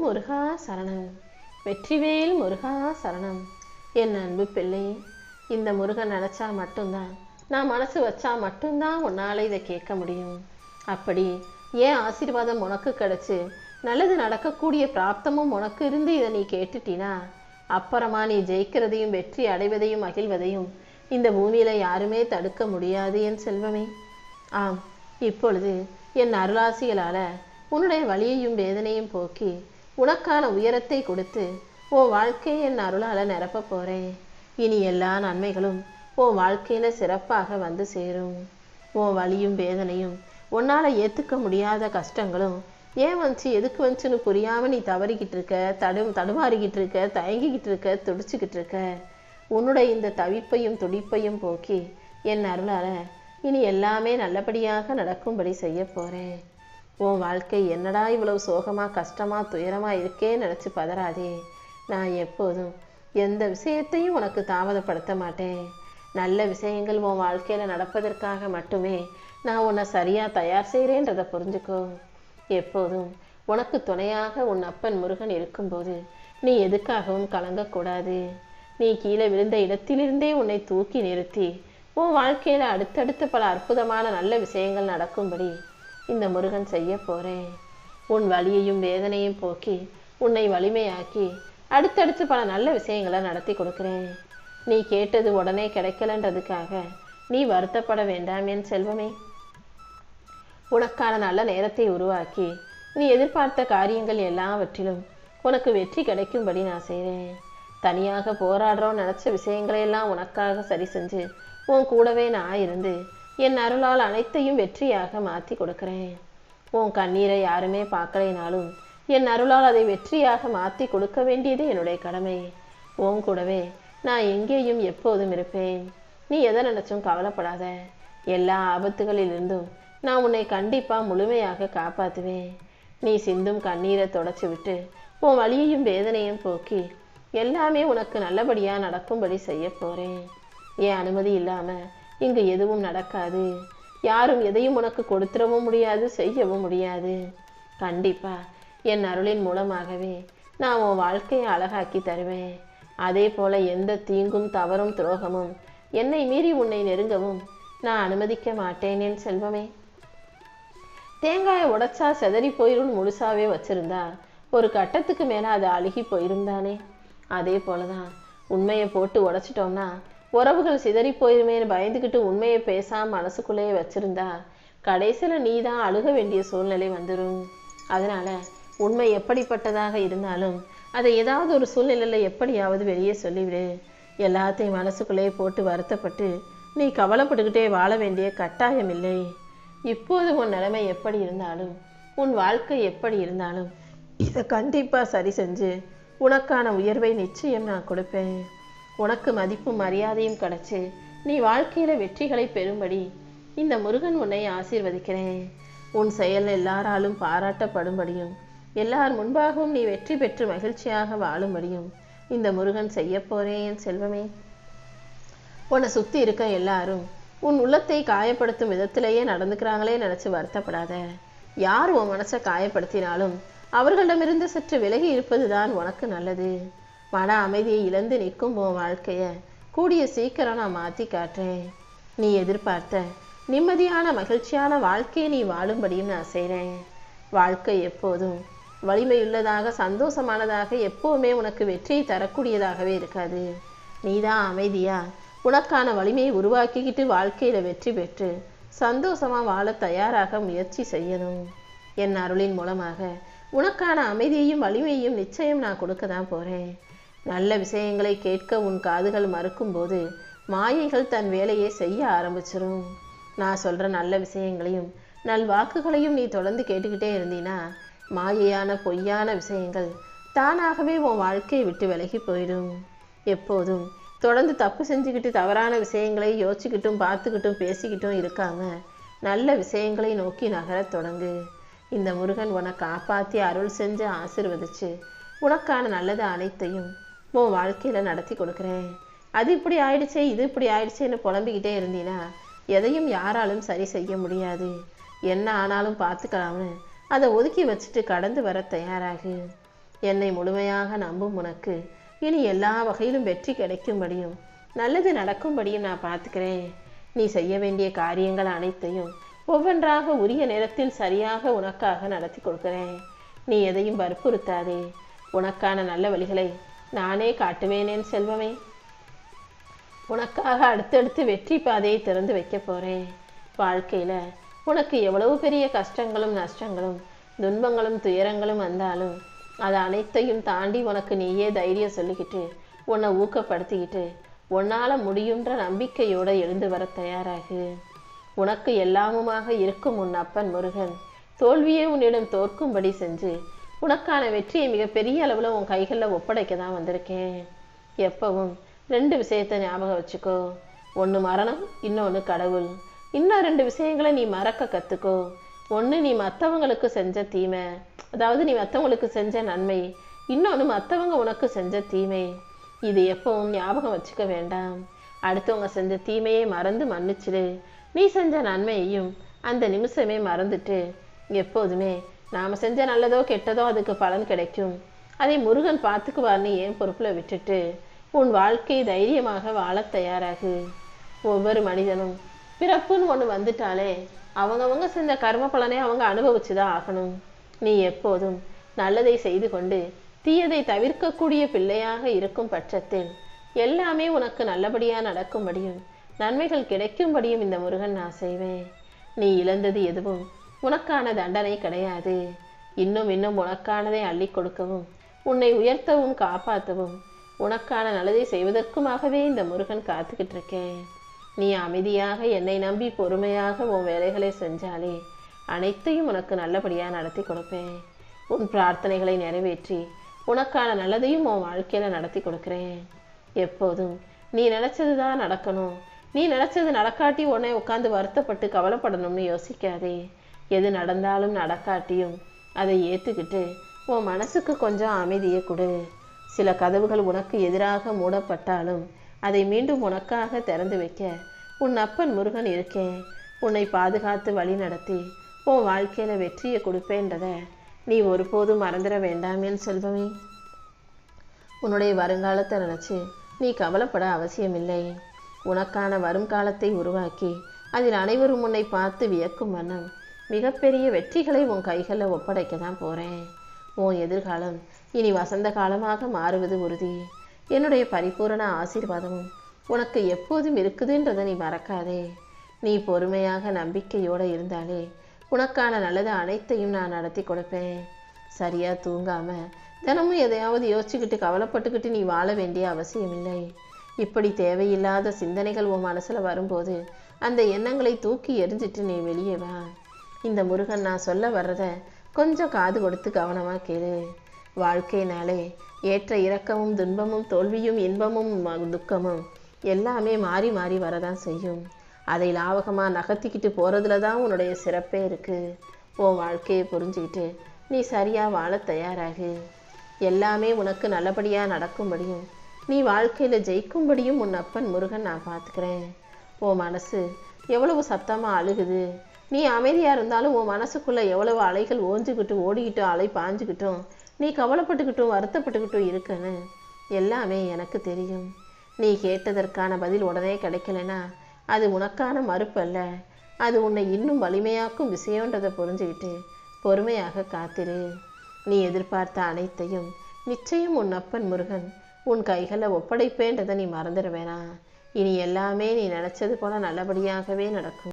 முருகா சரணம். வெற்றிவேல் முருகா சரணம். என் அன்பு பிள்ளையே, இந்த முருகன் நினச்சா மட்டும்தான், நான் மனசு வச்சா மட்டும்தான் உன்னால் இதை கேட்க முடியும். அப்படி ஏன் ஆசீர்வாதம் உனக்கு கிடைச்சு நல்லது நடக்கக்கூடிய பிராப்தமும் உனக்கு இருந்து இதை நீ கேட்டுட்டினா, அப்புறமா நீ ஜெயிக்கிறதையும் வெற்றி அடைவதையும் மகிழ்வதையும் இந்த பூமியில யாருமே தடுக்க முடியாது என் செல்வமே. ஆம், இப்பொழுது என் அருளாசிகளால உன்னுடைய வலியையும் வேதனையும் போக்கி உனக்கான உயரத்தை கொடுத்து உன் வாழ்க்கையை என் அருளால நிரப்ப போறேன். இனி எல்லா நன்மைகளும் உன் வாழ்க்கையில சிறப்பாக வந்து சேரும். உன் வலியும் வேதனையும் உன்னால ஏத்துக்க முடியாத கஷ்டங்களும் ஏன் வந்துச்சு எதுக்கு வந்துச்சுன்னு புரியாம நீ தவறிக்கிட்டு இருக்க, தடுமாறிக்கிட்டு இருக்க, தயங்கிக்கிட்டு இருக்க, துடிச்சுக்கிட்டு இருக்க. உன்னுடைய இந்த தவிப்பையும் துடிப்பையும் போக்கி என் அருளால இனி எல்லாமே நல்லபடியாக நடக்கும்படி செய்ய போறேன். உன் வாழ்க்கை என்னடா இவ்வளவு சோகமா கஷ்டமா துயரமா இருக்கேன்னு நினைச்சு பதறாதே. நான் எப்போதும் எந்த விஷயத்தையும் உனக்கு தாமதப்படுத்த மாட்டேன். நல்ல விஷயங்கள் உன் வாழ்க்கையில நடப்பதற்காக மட்டுமே நான் உன்னை சரியா தயார் செய்கிறேன்றதை புரிஞ்சுக்கோ. எப்போதும் உனக்கு துணையாக உன் அப்பன் முருகன் இருக்கும்போது நீ எதுக்காகவும் கலங்கக்கூடாது. நீ கீழே விழுந்த இடத்திலிருந்தே உன்னை தூக்கி நிறுத்தி உன் வாழ்க்கையில அடுத்தடுத்த பல அற்புதமான நல்ல விஷயங்கள் நடக்கும்படி இந்த முருகன் செய்ய போறேன். உன் வலியையும் வேதனையும் போக்கி உன்னை வலிமையாக்கி அடுத்தடுத்து பல நல்ல விஷயங்களை நடத்தி கொடுக்கிறேன். நீ கேட்டது உடனே கிடைக்கலன்றதுக்காக நீ வருத்தப்பட வேண்டாம் என் செல்வமே. உனக்கான நல்ல நேரத்தை உருவாக்கி நீ எதிர்பார்த்த காரியங்கள் எல்லாவற்றிலும் உனக்கு வெற்றி கிடைக்கும்படி நான் செய்கிறேன். தனியாக போராடுறோம் நினச்ச விஷயங்களையெல்லாம் உனக்காக சரி செஞ்சு உன் கூடவே நான் இருந்து என் அருளால் அனைத்தையும் வெற்றியாக மாற்றி கொடுக்கிறேன். உன் கண்ணீரை யாருமே பார்க்கலைனாலும் என் அருளால் அதை வெற்றியாக மாற்றி கொடுக்க வேண்டியது என்னுடைய கடமை. உன் கூடவே நான் எங்கேயும் எப்போதும் இருப்பேன். நீ எதை நினைச்சும் கவலைப்படாத. எல்லா ஆபத்துகளிலிருந்தும் நான் உன்னை கண்டிப்பா முழுமையாக காப்பாற்றுவேன். நீ சிந்தும் கண்ணீரை தொடச்சி விட்டு உன் வலியையும் வேதனையும் போக்கி எல்லாமே உனக்கு நல்லபடியா நடக்கும்படி செய்ய போறேன். என் அனுமதி இல்லாம இங்கு எதுவும் நடக்காது. யாரும் எதையும் உனக்கு கொடுத்துடவும் முடியாது, செய்யவும் முடியாது. கண்டிப்பா என் அருளின் மூலமாகவே நான் உன் வாழ்க்கையை அழகாக்கி தருவேன். அதே போல எந்த தீங்கும் தவறும் துரோகமும் என்னை மீறி உன்னை நெருங்கவும் நான் அனுமதிக்க மாட்டேன் என் செல்வமே. தேங்காயை உடைச்சா செதறி போயிரும் முழுசாவே வச்சிருந்தா ஒரு கட்டத்துக்கு மேல அது அழுகி போயிருந்தானே. அதே போலதான் உண்மையை போட்டு உடைச்சிட்டோம்னா உறவுகள் சிதறி போயிருமேன்னு பயந்துக்கிட்டு உண்மையை பேசாம மனசுக்குள்ளேயே வச்சிருந்தா கடைசியில நீ தான் அழுக வேண்டிய சூழ்நிலை வந்துடும். அதனால உண்மை எப்படிப்பட்டதாக இருந்தாலும் அதை ஏதாவது ஒரு சூழ்நிலையில எப்படியாவது வெளியே சொல்லிவிடு. எல்லாத்தையும் மனசுக்குள்ளேயே போட்டு வருத்தப்பட்டு நீ கவலைப்பட்டுக்கிட்டே வாழ வேண்டிய கட்டாயம் இல்லை. இப்போது உன் நிலைமை எப்படி இருந்தாலும் உன் வாழ்க்கை எப்படி இருந்தாலும் இதை கண்டிப்பா சரி செஞ்சு உனக்கான உயர்வை நிச்சயம் நான் கொடுப்பேன். உனக்கு மதிப்பும் மரியாதையும் கிடைச்சு நீ வாழ்க்கையில வெற்றிகளை பெறும்படி இந்த முருகன் உன்னை ஆசீர்வதிக்கிறேன். உன் செயல் எல்லாராலும் பாராட்டப்படும்படியும் எல்லார் முன்பாகவும் நீ வெற்றி பெற்று மகிழ்ச்சியாக வாழும்படியும் இந்த முருகன் செய்ய போறேன் என் செல்வமே. உன்னை சுத்தி இருக்க எல்லாரும் உன் உள்ளத்தை காயப்படுத்தும் விதத்திலேயே நடந்துக்கிறாங்களே நினைச்சு வருத்தப்படாத. யார் உன் மனசை காயப்படுத்தினாலும் அவர்களிடமிருந்து சற்று விலகி இருப்பதுதான் உனக்கு நல்லது. மன அமைதியை இழந்து நிற்கும் உன் வாழ்க்கைய கூடிய சீக்கிரம் நான் மாற்றி காட்டுறேன். நீ எதிர்பார்த்த நிம்மதியான மகிழ்ச்சியான வாழ்க்கையை நீ வாழும்படியும் நான் செய்கிறேன். வாழ்க்கை எப்போதும் வலிமையுள்ளதாக சந்தோஷமானதாக எப்போவுமே உனக்கு வெற்றியை தரக்கூடியதாகவே இருக்காது. நீதான் அமைதியா உனக்கான வலிமையை உருவாக்கிக்கிட்டு வாழ்க்கையில வெற்றி பெற்று சந்தோஷமா வாழ தயாராக முயற்சி செய்யணும். என் அருளின் மூலமாக உனக்கான அமைதியையும் வலிமையையும் நிச்சயம் நான் கொடுக்க தான் போறேன். நல்ல விஷயங்களை கேட்க உன் காதுகள் மறுக்கும் போது மாயைகள் தன் வேலையை செய்ய ஆரம்பிச்சிடும். நான் சொல்ற நல்ல விஷயங்களையும் நல்வாக்குகளையும் நீ தொடர்ந்து கேட்டுக்கிட்டே இருந்தீனா மாயையான பொய்யான விஷயங்கள் தானாகவே உன் வாழ்க்கையை விட்டு விலகி போயிடும். எப்போதும் தொடர்ந்து தப்பு செஞ்சுக்கிட்டு தவறான விஷயங்களை யோசிச்சுக்கிட்டும் பார்த்துக்கிட்டும் பேசிக்கிட்டும் இருக்காம நல்ல விஷயங்களை நோக்கி நகரத் தொடங்கு. இந்த முருகன் உனக்கு காப்பாற்றி அருள் செஞ்சு ஆசீர்வதிச்சு உனக்கான நல்லது அனைத்தையும் உன் வாழ்க்கையில நடத்தி கொடுக்குறேன். அது இப்படி ஆயிடுச்சே இது இப்படி ஆயிடுச்சேன்னு புலம்பிக்கிட்டே இருந்தீனா எதையும் யாராலும் சரி செய்ய முடியாது. என்ன ஆனாலும் பார்த்துக்கலாம்னு அதை ஒதுக்கி வச்சுட்டு கடந்து வர தயாராகு. என்னை முழுமையாக நம்பும் உனக்கு இனி எல்லா வகையிலும் வெற்றி கிடைக்கும்படியும் நல்லது நடக்கும்படியும் நான் பார்த்துக்கிறேன். நீ செய்ய வேண்டிய காரியங்கள் அனைத்தையும் ஒவ்வொன்றாக உரிய நேரத்தில் சரியாக உனக்காக நடத்தி கொடுக்கிறேன். நீ எதையும் வற்புறுத்தாதே. உனக்கான நல்ல வழிகளை நானே காட்டுவேனேன் செல்வமே. உனக்காக அடுத்தடுத்து வெற்றி பாதையை திறந்து வைக்க போறேன். வாழ்க்கையில உனக்கு எவ்வளவு பெரிய கஷ்டங்களும் நஷ்டங்களும் துன்பங்களும் துயரங்களும் வந்தாலும் அது அனைத்தையும் தாண்டி உனக்கு நீயே தைரியம் சொல்லிக்கிட்டு உன்னை ஊக்கப்படுத்திக்கிட்டு உன்னால முடியுன்ற நம்பிக்கையோட எழுந்து வர தயாராகு. உனக்கு எல்லாமுமாக இருக்கும் உன் அப்பன் முருகன் தோல்வியே உன்னிடம் தோற்கும்படி செஞ்சு உனக்கான வெற்றியை மிகப்பெரிய அளவில் உன் கைகளில் ஒப்படைக்க தான் வந்திருக்கேன். எப்பவும் 2 விஷயத்தை ஞாபகம் வச்சுக்கோ. ஒன்று மரணம், இன்னொன்று கடவுள். இன்னும் 2 விஷயங்களை நீ மறக்க கற்றுக்கோ. ஒன்று நீ மற்றவங்களுக்கு செஞ்ச தீமை, அதாவது நீ மற்றவங்களுக்கு செஞ்ச நன்மை. இன்னொன்று மற்றவங்க உனக்கு செஞ்ச தீமை. இது எப்பவும் ஞாபகம் வச்சுக்க வேண்டாம். அடுத்தவங்க செஞ்ச தீமையை மறந்து மன்னிச்சிடு. நீ செஞ்ச நன்மையையும் அந்த நிமிஷமே மறந்துட்டு எப்போதுமே நாம் செஞ்ச நல்லதோ கெட்டதோ அதுக்கு பலன் கிடைக்கும், அதை முருகன் பார்த்துக்குவார்னு ஏன் பொறுப்பில் விட்டுட்டு உன் வாழ்க்கை தைரியமாக வாழ தயாராகு. ஒவ்வொரு மனிதனும் பிறப்புன்னு ஒன்று வந்துட்டாலே அவங்கவங்க செஞ்ச கர்ம பலனை அவங்க அனுபவிச்சுதான் ஆகணும். நீ எப்போதும் நல்லதை செய்து கொண்டு தீயதை தவிர்க்கக்கூடிய பிள்ளையாக இருக்கும் பட்சத்தில் எல்லாமே உனக்கு நல்லபடியாக நடக்கும்படியும் நன்மைகள் கிடைக்கும்படியும் இந்த முருகன் நான் செய்வேன். நீ இழந்தது எதுவும் உனக்கான தண்டனை கிடையாது. இன்னும் உனக்கானதை அள்ளி கொடுக்கவும் உன்னை உயர்த்தவும் காப்பாற்றவும் உனக்கான நல்லதை செய்வதற்குமாகவே இந்த முருகன் காத்துக்கிட்டு இருக்கேன். நீ அமைதியாக என்னை நம்பி பொறுமையாக உன் வேலைகளை செஞ்சாலே அனைத்தையும் உனக்கு நல்லபடியாக நடத்தி கொடுப்பேன். உன் பிரார்த்தனைகளை நிறைவேற்றி உனக்கான நல்லதையும் உன் வாழ்க்கையில நடத்தி கொடுக்கிறேன். எப்போதும் நீ நினைச்சது தான் நடக்கணும். நீ நினைச்சது நடக்காட்டி உன்னை உட்காந்து வருத்தப்பட்டு கவலைப்படணும்னு யோசிக்காதே. எது நடந்தாலும் நடக்காட்டியும் அதை ஏற்றுக்கிட்டு உன் மனசுக்கு கொஞ்சம் அமைதியை கொடு. சில கதவுகள் உனக்கு எதிராக மூடப்பட்டாலும் அதை மீண்டும் உனக்காக திறந்து வைக்க உன் அப்பன் முருகன் இருக்கேன். உன்னை பாதுகாத்து வழி நடத்தி உன் வாழ்க்கையில வெற்றியை கொடுப்பேன்றத நீ ஒருபோதும் மறந்துட வேண்டாம் என் செல்வமே. உன்னுடைய வருங்காலத்தை நினைச்சு நீ கவலைப்பட அவசியமில்லை. உனக்கான வருங்காலத்தை உருவாக்கி அதில் அனைவரும் உன்னை பார்த்து வியக்கும் வண்ணம் மிகப்பெரிய வெற்றிகளை உன் கைகளில் ஒப்படைக்க தான் போறேன். உன் எதிர்காலம் இனி வசந்த காலமாக மாறுவது உறுதி. என்னுடைய பரிபூரண ஆசீர்வாதமும் உனக்கு எப்போதும் இருக்குதுன்றதை நீ மறக்காதே. நீ பொறுமையாக நம்பிக்கையோடு இருந்தாலே உனக்கான நல்லது அனைத்தையும் நான் நடத்தி கொடுப்பேன். சரியா தூங்காம தினமும் எதையாவது யோசிச்சுக்கிட்டு கவலைப்பட்டுக்கிட்டு நீ வாழ வேண்டிய அவசியம் இல்லை. இப்படி தேவையில்லாத சிந்தனைகள் உன் மனசுல வரும்போது அந்த எண்ணங்களை தூக்கி எரிஞ்சிட்டு நீ வெளியே வா. இந்த முருகன் நான் சொல்ல வர்றத கொஞ்சம் காது கொடுத்து கவனமா கேளு. வாழ்க்கையினாலே ஏற்ற இறக்கமும் துன்பமும் தோல்வியும் இன்பமும் துக்கமும் எல்லாமே மாறி மாறி வரதான் செய்யும். அதை லாவகமா நகர்த்திக்கிட்டு போறதுல தான் உன்னுடைய சிறப்பே இருக்கு. உன் வாழ்க்கையை புரிஞ்சுக்கிட்டு நீ சரியா வாழ தயாராகு. எல்லாமே உனக்கு நல்லபடியா நடக்கும்படியும் நீ வாழ்க்கையில ஜெயிக்கும்படியும் உன் அப்பன் முருகன் நான் பார்த்துக்கிறேன். உன் மனசு எவ்வளவு சத்தமா அழுகுது, நீ அமைதியா இருந்தாலும் உன் மனசுக்குள்ள எவ்வளவு அலைகள் ஓஞ்சுக்கிட்டும் ஓடிக்கிட்டும் அலை பாஞ்சுக்கிட்டும் நீ கவலைப்பட்டுக்கிட்டும் வருத்தப்பட்டுக்கிட்டும் இருக்குன்னு எல்லாமே எனக்கு தெரியும். நீ கேட்டதற்கான பதில் உடனே கிடைக்கலனா அது உனக்கான மறுப்பு அல்ல, அது உன்னை இன்னும் வலிமையாக்கும் விஷயன்றதை புரிஞ்சுக்கிட்டு பொறுமையாக காத்திரு. நீ எதிர்பார்த்த அனைத்தையும் நிச்சயம் உன் அப்பன் முருகன் உன் கைகளை ஒப்படைப்பேன்றதை நீ மறந்துட வேணாம். இனி எல்லாமே நீ நினைச்சது போல நல்லபடியாகவே நடக்கும்.